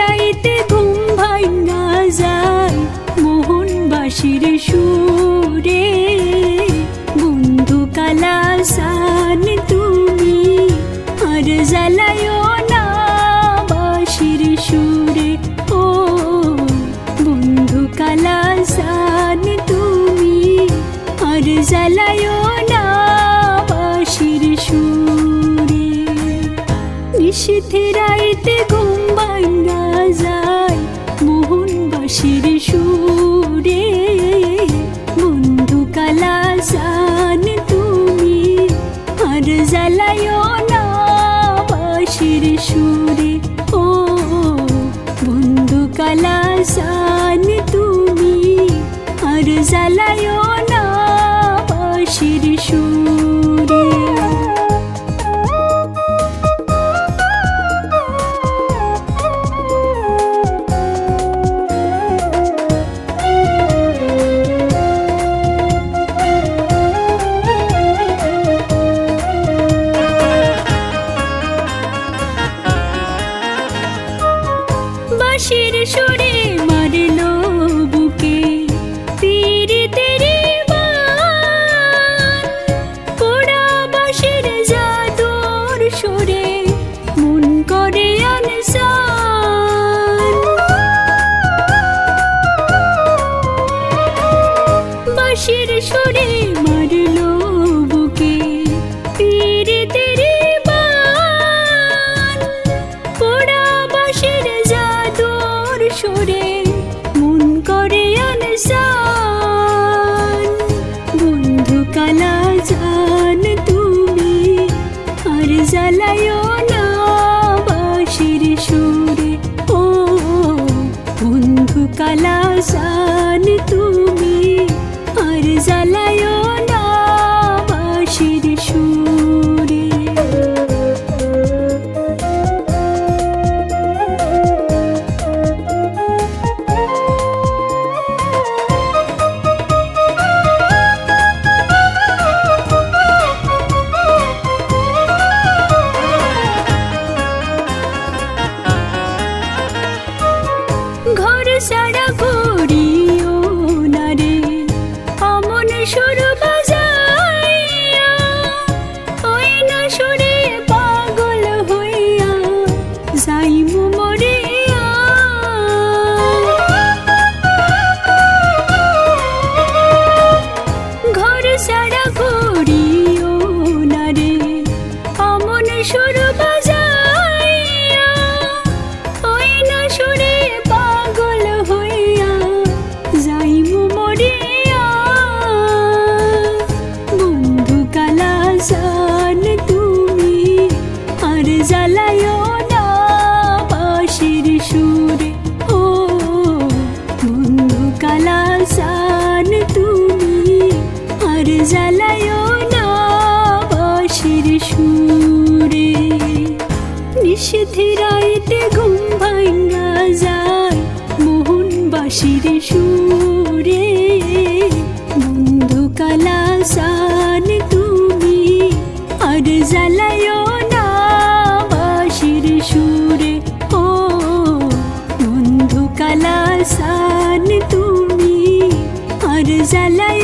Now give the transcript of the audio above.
রাইতে ঘুম ভাঙা যায় মোহন বাঁশির সুরে। বন্ধু কালাসান তুমি আর জ্বালায়ও না বাঁশির সুরে। ও বন্ধু কালাসান তুমি আর জ্বালায়ও না বাঁশির সুরে। নিশীথে রাইতে ঘুম ভাঙা যায় মোহন বাঁশির সুরে। বন্ধু কালাসান তুমি আর জ্বালায়ও না বাঁশির সুরে। ও বন্ধু কালাসান তুমি আর জ্বালায়ও না বাঁশির সুরে। বাঁশির সুরে মারলো বুকে পীড়িতেরি বান। পোড়া বাঁশির জাদুর সুরে মন করে আনসান। বাঁশির সুরে মারলো বুকে পীড়িতেরি বান। পোড়া বাঁশির জাদুর সুরে মন করে আনসান। বন্ধু কালাসান তুমি আর জ্বালায়ও না বাঁশির সুরে। ও বন্ধু কালাসান তুমি আর জ্বালায়ও না বাঁশির সুরে। ঘর সারা ঘুরিও না রে অমন সুর বাজাইয়া। ওই না সুরে পাগল হইয়া যাইমু মরিয়া। ঘর সারা ঘুরিও না রে অমন সুর বাজাইয়া। ওই না সুরে পাগল হইয়া যাইমু মরিয়া। বন্ধু কালাসান তুমি আর জ্বালায়ও না বাঁশির সুরে। ও বন্ধু কালাসান তুমি আর জ্বালায়ও না বাঁশির সুরে। নিশীথে রাইতে ঘুম ভাঙা যায় মোহন বাঁশির সুরে। বন্ধু কালাসান তুমি আর জ্বালায়ও না বাঁশির সুরে। ও বন্ধু কালাসান তুমি আর জ্বালায়ও